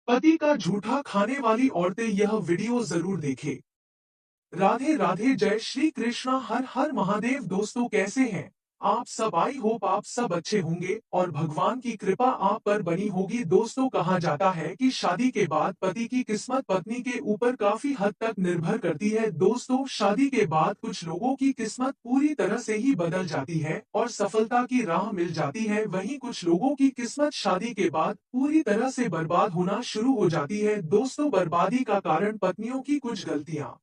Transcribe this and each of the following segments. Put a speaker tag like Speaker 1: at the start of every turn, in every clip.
Speaker 1: पति का झूठा खाने वाली औरतें यह वीडियो जरूर देखें। राधे राधे, जय श्री कृष्णा, हर हर महादेव। दोस्तों कैसे हैं आप सब? आई होप आप सब अच्छे होंगे और भगवान की कृपा आप पर बनी होगी। दोस्तों कहा जाता है कि शादी के बाद पति की किस्मत पत्नी के ऊपर काफी हद तक निर्भर करती है। दोस्तों शादी के बाद कुछ लोगों की किस्मत पूरी तरह से ही बदल जाती है और सफलता की राह मिल जाती है। वहीं कुछ लोगों की किस्मत शादी के बाद पूरी तरह से बर्बाद होना शुरू हो जाती है। दोस्तों बर्बादी का कारण पत्नियों की कुछ गलतियां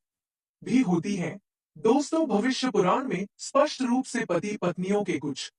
Speaker 1: भी होती हैं। दोस्तों भविष्य पुराण में स्पष्ट रूप से पति पत्नियों के कुछ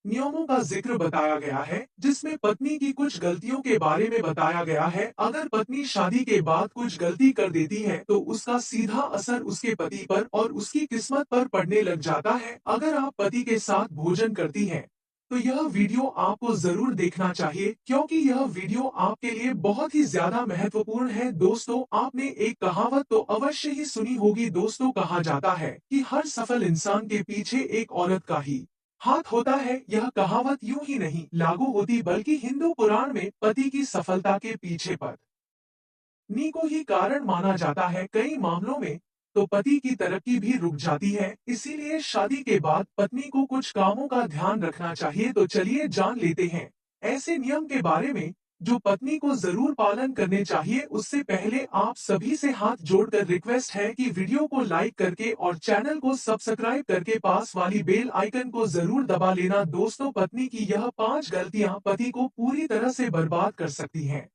Speaker 1: नियमों का जिक्र बताया गया है, जिसमें पत्नी की कुछ गलतियों के बारे में बताया गया है। अगर पत्नी शादी के बाद कुछ गलती कर देती है तो उसका सीधा असर उसके पति पर और उसकी किस्मत पर पड़ने लग जाता है। अगर आप पति के साथ भोजन करती हैं तो यह वीडियो आपको जरूर देखना चाहिए, क्योंकि यह वीडियो आपके लिए बहुत ही ज्यादा महत्वपूर्ण है। दोस्तों आपने एक कहावत तो अवश्य ही सुनी होगी। दोस्तों कहा जाता है कि हर सफल इंसान के पीछे एक औरत का ही हाथ होता है। यह कहावत यूं ही नहीं लागू होती, बल्कि हिंदू पुराण में पति की सफलता के पीछे पत्नी को ही कारण माना जाता है। कई मामलों में तो पति की तरक्की भी रुक जाती है। इसीलिए शादी के बाद पत्नी को कुछ कामों का ध्यान रखना चाहिए। तो चलिए जान लेते हैं ऐसे नियम के बारे में जो पत्नी को जरूर पालन करने चाहिए। उससे पहले आप सभी से हाथ जोड़कर रिक्वेस्ट है कि वीडियो को लाइक करके और चैनल को सब्सक्राइब करके पास वाली बेल आइकन को जरूर दबा लेना। दोस्तों पत्नी की यह 5 गलतियां पति को पूरी तरह से बर्बाद कर सकती हैं।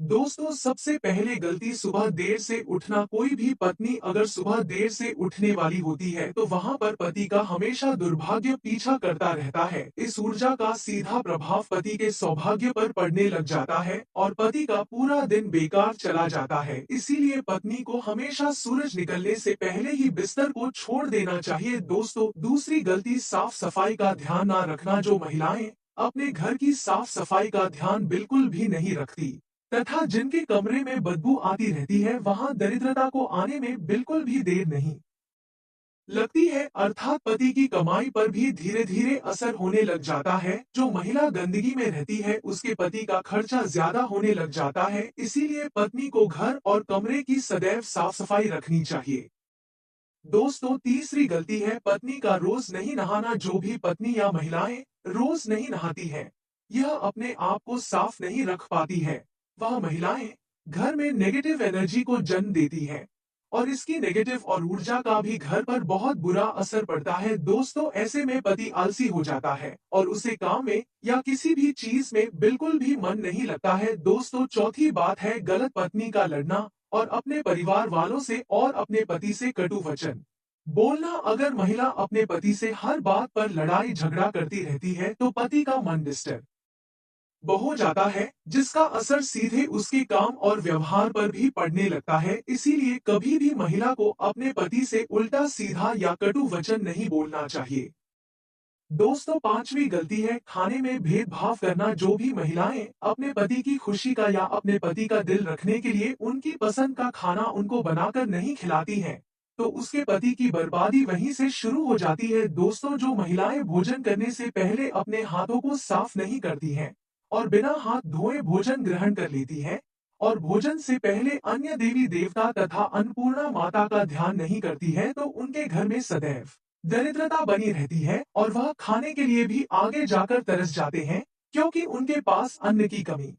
Speaker 1: दोस्तों सबसे पहले गलती, सुबह देर से उठना। कोई भी पत्नी अगर सुबह देर से उठने वाली होती है तो वहां पर पति का हमेशा दुर्भाग्य पीछा करता रहता है। इस ऊर्जा का सीधा प्रभाव पति के सौभाग्य पर पड़ने लग जाता है और पति का पूरा दिन बेकार चला जाता है। इसीलिए पत्नी को हमेशा सूरज निकलने से पहले ही बिस्तर को छोड़ देना चाहिए। दोस्तों दूसरी गलती, साफ सफाई का ध्यान ना रखना। जो महिलाएं अपने घर की साफ सफाई का ध्यान बिल्कुल भी नहीं रखती तथा जिनके कमरे में बदबू आती रहती है, वहां दरिद्रता को आने में बिल्कुल भी देर नहीं लगती है। अर्थात पति की कमाई पर भी धीरे धीरे असर होने लग जाता है। जो महिला गंदगी में रहती है उसके पति का खर्चा ज्यादा होने लग जाता है। इसीलिए पत्नी को घर और कमरे की सदैव साफ सफाई रखनी चाहिए। दोस्तों तीसरी गलती है पत्नी का रोज नहीं नहाना। जो भी पत्नी या महिलाएं रोज नहीं नहाती है, यह अपने आप को साफ नहीं रख पाती है। वह महिलाएं घर में नेगेटिव एनर्जी को जन्म देती है और इसकी नेगेटिव और ऊर्जा का भी घर पर बहुत बुरा असर पड़ता है। दोस्तों ऐसे में पति आलसी हो जाता है और उसे काम में या किसी भी चीज में बिल्कुल भी मन नहीं लगता है। दोस्तों चौथी बात है गलत पत्नी का लड़ना और अपने परिवार वालों से और अपने पति से कटु वचन बोलना। अगर महिला अपने पति से हर बात पर लड़ाई झगड़ा करती रहती है तो पति का मन डिस्टर्ब हो जाता है, जिसका असर सीधे उसके काम और व्यवहार पर भी पड़ने लगता है। इसीलिए कभी भी महिला को अपने पति से उल्टा सीधा या कटु वचन नहीं बोलना चाहिए। दोस्तों पांचवी गलती है खाने में भेदभाव करना। जो भी महिलाएं अपने पति की खुशी का या अपने पति का दिल रखने के लिए उनकी पसंद का खाना उनको बनाकर नहीं खिलाती हैं, तो उसके पति की बर्बादी वहीं से शुरू हो जाती है। दोस्तों जो महिलाएं भोजन करने से पहले अपने हाथों को साफ नहीं करती हैं और बिना हाथ धोए भोजन ग्रहण कर लेती हैं और भोजन से पहले अन्य देवी देवता तथा अन्नपूर्णा माता का ध्यान नहीं करती है, तो उनके घर में सदैव दरिद्रता बनी रहती है और वह खाने के लिए भी आगे जाकर तरस जाते हैं, क्योंकि उनके पास अन्न की कमी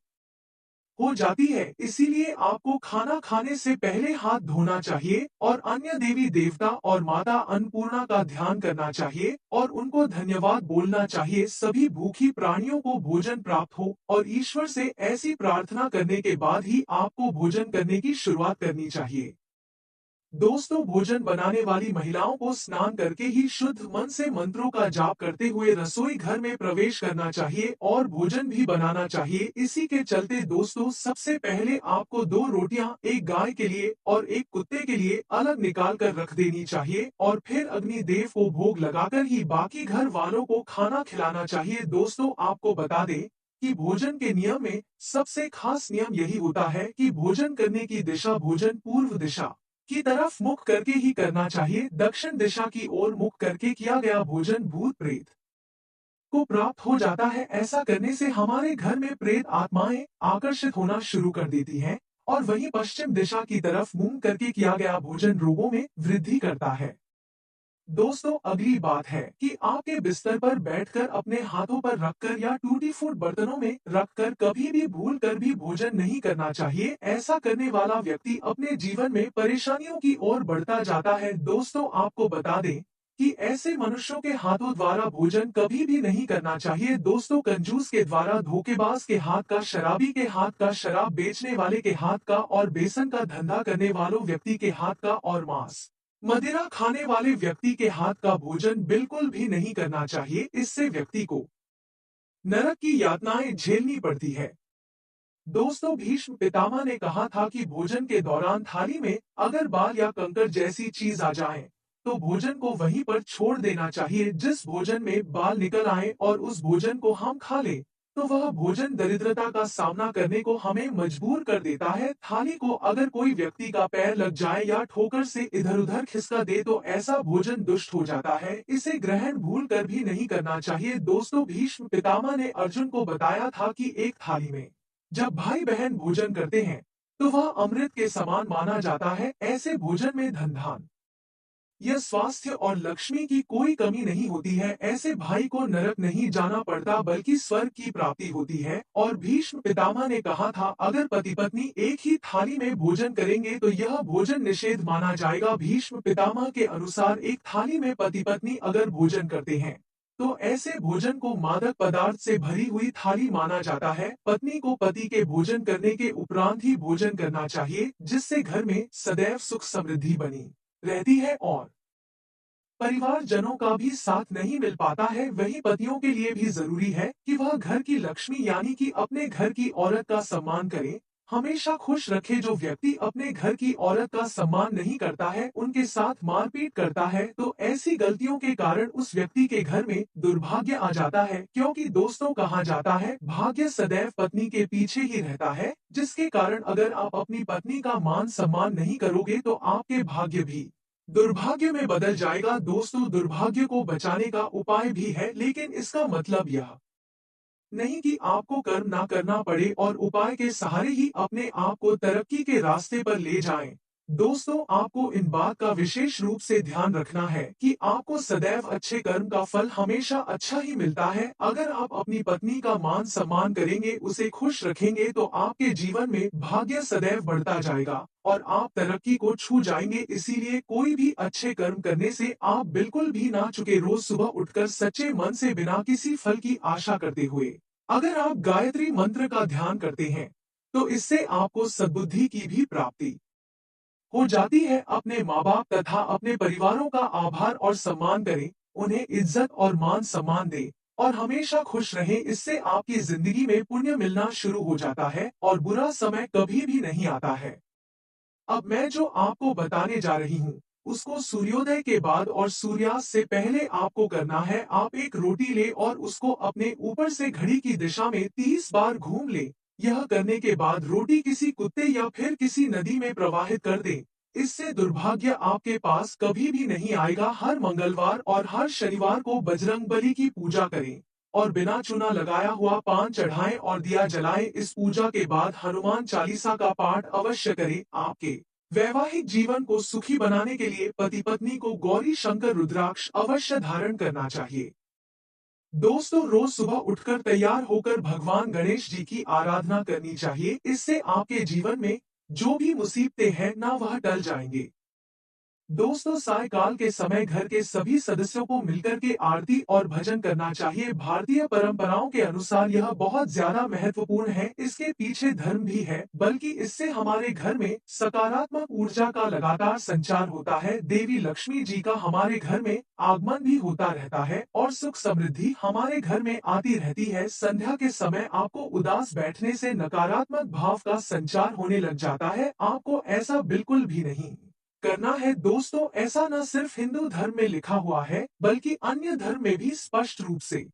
Speaker 1: हो जाती है। इसीलिए आपको खाना खाने से पहले हाथ धोना चाहिए और अन्य देवी देवता और माता अन्नपूर्णा का ध्यान करना चाहिए और उनको धन्यवाद बोलना चाहिए। सभी भूखी प्राणियों को भोजन प्राप्त हो और ईश्वर से ऐसी प्रार्थना करने के बाद ही आपको भोजन करने की शुरुआत करनी चाहिए। दोस्तों भोजन बनाने वाली महिलाओं को स्नान करके ही शुद्ध मन से मंत्रों का जाप करते हुए रसोई घर में प्रवेश करना चाहिए और भोजन भी बनाना चाहिए। इसी के चलते दोस्तों सबसे पहले आपको 2 रोटियां एक गाय के लिए और एक कुत्ते के लिए अलग निकाल कर रख देनी चाहिए और फिर अग्निदेव को भोग लगाकर ही बाकी घर वालों को खाना खिलाना चाहिए। दोस्तों आपको बता दें कि भोजन के नियम में सबसे खास नियम यही होता है कि भोजन करने की दिशा भोजन पूर्व दिशा की तरफ मुख करके ही करना चाहिए। दक्षिण दिशा की ओर मुख करके किया गया भोजन भूत प्रेत को प्राप्त हो जाता है। ऐसा करने से हमारे घर में प्रेत आत्माएं आकर्षित होना शुरू कर देती हैं और वहीं पश्चिम दिशा की तरफ मुंह करके किया गया भोजन रोगों में वृद्धि करता है। दोस्तों, अगली बात है कि आपके बिस्तर पर बैठकर अपने हाथों पर रखकर या टूटी फूट बर्तनों में रखकर कभी भी भूल कर भी भोजन नहीं करना चाहिए। ऐसा करने वाला व्यक्ति अपने जीवन में परेशानियों की ओर बढ़ता जाता है। दोस्तों, आपको बता दें कि ऐसे मनुष्यों के हाथों द्वारा भोजन कभी भी नहीं करना चाहिए। दोस्तों, कंजूस के द्वारा, धोखेबाज के हाथ का, शराबी के हाथ का, शराब बेचने वाले के हाथ का और बेसन का धंधा करने वालों व्यक्ति के हाथ का और मांस मदिरा खाने वाले व्यक्ति के हाथ का भोजन बिल्कुल भी नहीं करना चाहिए। इससे व्यक्ति को नरक की यातनाएं झेलनी पड़ती है। दोस्तों, भीष्म पितामह ने कहा था कि भोजन के दौरान थाली में अगर बाल या कंकड़ जैसी चीज आ जाए तो भोजन को वहीं पर छोड़ देना चाहिए। जिस भोजन में बाल निकल आए और उस भोजन को हम खा लें तो वह भोजन दरिद्रता का सामना करने को हमें मजबूर कर देता है। थाली को अगर कोई व्यक्ति का पैर लग जाए या ठोकर से इधर उधर खिसका दे तो ऐसा भोजन दुष्ट हो जाता है। इसे ग्रहण भूल कर भी नहीं करना चाहिए। दोस्तों, भीष्म पितामह ने अर्जुन को बताया था कि एक थाली में जब भाई बहन भोजन करते हैं तो वह अमृत के समान माना जाता है। ऐसे भोजन में धन धान यह स्वास्थ्य और लक्ष्मी की कोई कमी नहीं होती है। ऐसे भाई को नरक नहीं जाना पड़ता बल्कि स्वर्ग की प्राप्ति होती है। और भीष्म पितामह ने कहा था अगर पति पत्नी एक ही थाली में भोजन करेंगे तो यह भोजन निषेध माना जाएगा। भीष्म पितामह के अनुसार एक थाली में पति पत्नी अगर भोजन करते हैं तो ऐसे भोजन को मादक पदार्थ से भरी हुई थाली माना जाता है। पत्नी को पति के भोजन करने के उपरांत ही भोजन करना चाहिए जिससे घर में सदैव सुख समृद्धि बनी रहती है और परिवारजनों का भी साथ नहीं मिल पाता है। वही पतियों के लिए भी जरूरी है कि वह घर की लक्ष्मी यानी कि अपने घर की औरत का सम्मान करे, हमेशा खुश रखे। जो व्यक्ति अपने घर की औरत का सम्मान नहीं करता है, उनके साथ मारपीट करता है, तो ऐसी गलतियों के कारण उस व्यक्ति के घर में दुर्भाग्य आ जाता है। क्योंकि दोस्तों, कहा जाता है भाग्य सदैव पत्नी के पीछे ही रहता है, जिसके कारण अगर आप अपनी पत्नी का मान सम्मान नहीं करोगे तो आपके भाग्य भी दुर्भाग्य में बदल जाएगा। दोस्तों, दुर्भाग्य को बचाने का उपाय भी है, लेकिन इसका मतलब यह नहीं कि आपको कर्म ना करना पड़े और उपाय के सहारे ही अपने आप को तरक्की के रास्ते पर ले जाएं। दोस्तों, आपको इन बात का विशेष रूप से ध्यान रखना है कि आपको सदैव अच्छे कर्म का फल हमेशा अच्छा ही मिलता है। अगर आप अपनी पत्नी का मान सम्मान करेंगे, उसे खुश रखेंगे तो आपके जीवन में भाग्य सदैव बढ़ता जाएगा और आप तरक्की को छू जाएंगे। इसीलिए कोई भी अच्छे कर्म करने से आप बिल्कुल भी ना चुके। रोज सुबह उठकर सच्चे मन से बिना किसी फल की आशा करते हुए अगर आप गायत्री मंत्र का ध्यान करते हैं तो इससे आपको सद्बुद्धि की भी प्राप्ति हो जाती है। अपने माँ बाप तथा अपने परिवारों का आभार और सम्मान करें, उन्हें इज्जत और मान सम्मान दें और हमेशा खुश रहें। इससे आपकी जिंदगी में पुण्य मिलना शुरू हो जाता है और बुरा समय कभी भी नहीं आता है। अब मैं जो आपको बताने जा रही हूँ उसको सूर्योदय के बाद और सूर्यास्त से पहले आपको करना है। आप एक रोटी ले और उसको अपने ऊपर से घड़ी की दिशा में 30 बार घूम ले। यह करने के बाद रोटी किसी कुत्ते या फिर किसी नदी में प्रवाहित कर दे। इससे दुर्भाग्य आपके पास कभी भी नहीं आएगा। हर मंगलवार और हर शनिवार को बजरंगबली की पूजा करें और बिना चूना लगाया हुआ पान चढ़ाएं और दिया जलाएं। इस पूजा के बाद हनुमान चालीसा का पाठ अवश्य करें। आपके वैवाहिक जीवन को सुखी बनाने के लिए पति पत्नी को गौरी शंकर रुद्राक्ष अवश्य धारण करना चाहिए। दोस्तों, रोज सुबह उठकर तैयार होकर भगवान गणेश जी की आराधना करनी चाहिए। इससे आपके जीवन में जो भी मुसीबतें हैं ना वह टल जाएंगे। दोस्तों, सायकाल के समय घर के सभी सदस्यों को मिलकर के आरती और भजन करना चाहिए। भारतीय परंपराओं के अनुसार यह बहुत ज्यादा महत्वपूर्ण है। इसके पीछे धर्म भी है, बल्कि इससे हमारे घर में सकारात्मक ऊर्जा का लगातार संचार होता है। देवी लक्ष्मी जी का हमारे घर में आगमन भी होता रहता है और सुख समृद्धि हमारे घर में आती रहती है। संध्या के समय आपको उदास बैठने से नकारात्मक भाव का संचार होने लग जाता है। आपको ऐसा बिल्कुल भी नहीं करना है। दोस्तों, ऐसा न सिर्फ हिंदू धर्म में लिखा हुआ है बल्कि अन्य धर्म में भी स्पष्ट रूप से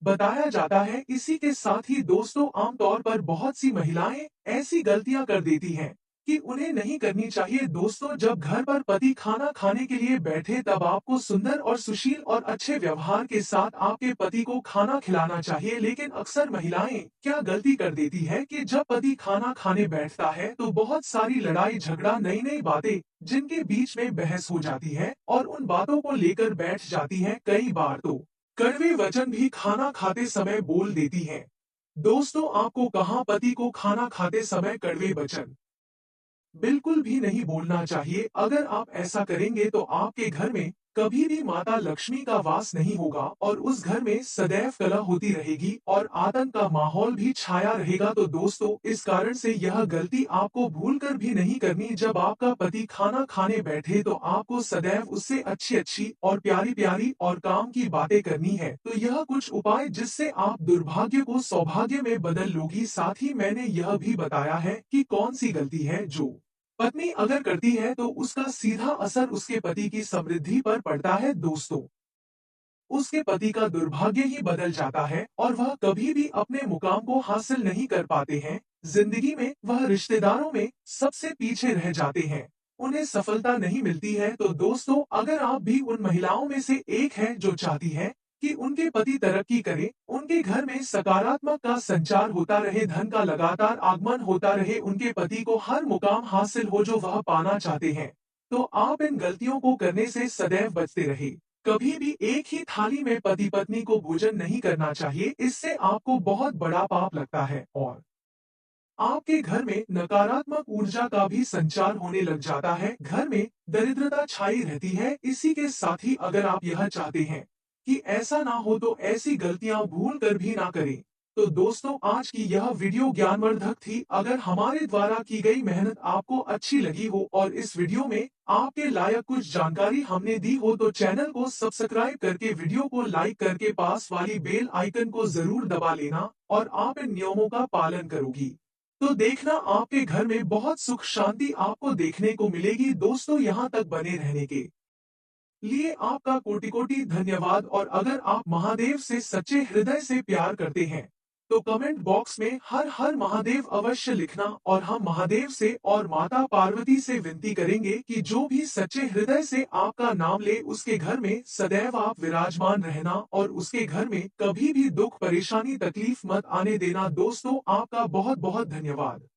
Speaker 1: बताया जाता है। इसी के साथ ही दोस्तों, आमतौर पर बहुत सी महिलाएं ऐसी गलतियां कर देती हैं कि उन्हें नहीं करनी चाहिए। दोस्तों, जब घर पर पति खाना खाने के लिए बैठे तब आपको सुंदर और सुशील और अच्छे व्यवहार के साथ आपके पति को खाना खिलाना चाहिए। लेकिन अक्सर महिलाएं क्या गलती कर देती है कि जब पति खाना खाने बैठता है तो बहुत सारी लड़ाई झगड़ा, नई नई बातें जिनके बीच में बहस हो जाती है और उन बातों को लेकर बैठ जाती है। कई बार तो कड़वे वचन भी खाना खाते समय बोल देती हैं। दोस्तों, आपको कहाँ पति को खाना खाते समय कड़वे वचन बिल्कुल भी नहीं बोलना चाहिए। अगर आप ऐसा करेंगे तो आपके घर में कभी भी माता लक्ष्मी का वास नहीं होगा और उस घर में सदैव कलह होती रहेगी और आतंक का माहौल भी छाया रहेगा। तो दोस्तों, इस कारण से यह गलती आपको भूलकर भी नहीं करनी। जब आपका पति खाना खाने बैठे तो आपको सदैव उससे अच्छी अच्छी और प्यारी प्यारी और काम की बातें करनी है। तो यह कुछ उपाय जिससे आप दुर्भाग्य को सौभाग्य में बदल लोगी। साथ ही मैंने यह भी बताया है कि कौन सी गलती है जो पत्नी अगर करती है तो उसका सीधा असर उसके पति की समृद्धि पर पड़ता है। दोस्तों, उसके पति का दुर्भाग्य ही बदल जाता है और वह कभी भी अपने मुकाम को हासिल नहीं कर पाते हैं। जिंदगी में वह रिश्तेदारों में सबसे पीछे रह जाते हैं, उन्हें सफलता नहीं मिलती है। तो दोस्तों, अगर आप भी उन महिलाओं में से एक हैं जो चाहती है कि उनके पति तरक्की करें, उनके घर में सकारात्मक का संचार होता रहे, धन का लगातार आगमन होता रहे, उनके पति को हर मुकाम हासिल हो जो वह पाना चाहते हैं, तो आप इन गलतियों को करने से सदैव बचते रहे। कभी भी एक ही थाली में पति पत्नी को भोजन नहीं करना चाहिए, इससे आपको बहुत बड़ा पाप लगता है और आपके घर में नकारात्मक ऊर्जा का भी संचार होने लग जाता है, घर में दरिद्रता छाई रहती है। इसी के साथ ही अगर आप यह चाहते हैं कि ऐसा ना हो तो ऐसी गलतियां भूल कर भी ना करें। तो दोस्तों, आज की यह वीडियो ज्ञानवर्धक थी। अगर हमारे द्वारा की गई मेहनत आपको अच्छी लगी हो और इस वीडियो में आपके लायक कुछ जानकारी हमने दी हो तो चैनल को सब्सक्राइब करके वीडियो को लाइक करके पास वाली बेल आइकन को जरूर दबा लेना और आप इन नियमों का पालन करोगी तो देखना आपके घर में बहुत सुख शांति आपको देखने को मिलेगी। दोस्तों, यहाँ तक बने रहने के लिए आपका कोटि कोटि धन्यवाद। और अगर आप महादेव से सच्चे हृदय से प्यार करते हैं तो कमेंट बॉक्स में हर हर महादेव अवश्य लिखना और हम महादेव से और माता पार्वती से विनती करेंगे कि जो भी सच्चे हृदय से आपका नाम ले उसके घर में सदैव आप विराजमान रहना और उसके घर में कभी भी दुख परेशानी तकलीफ मत आने देना। दोस्तों, आपका बहुत बहुत धन्यवाद।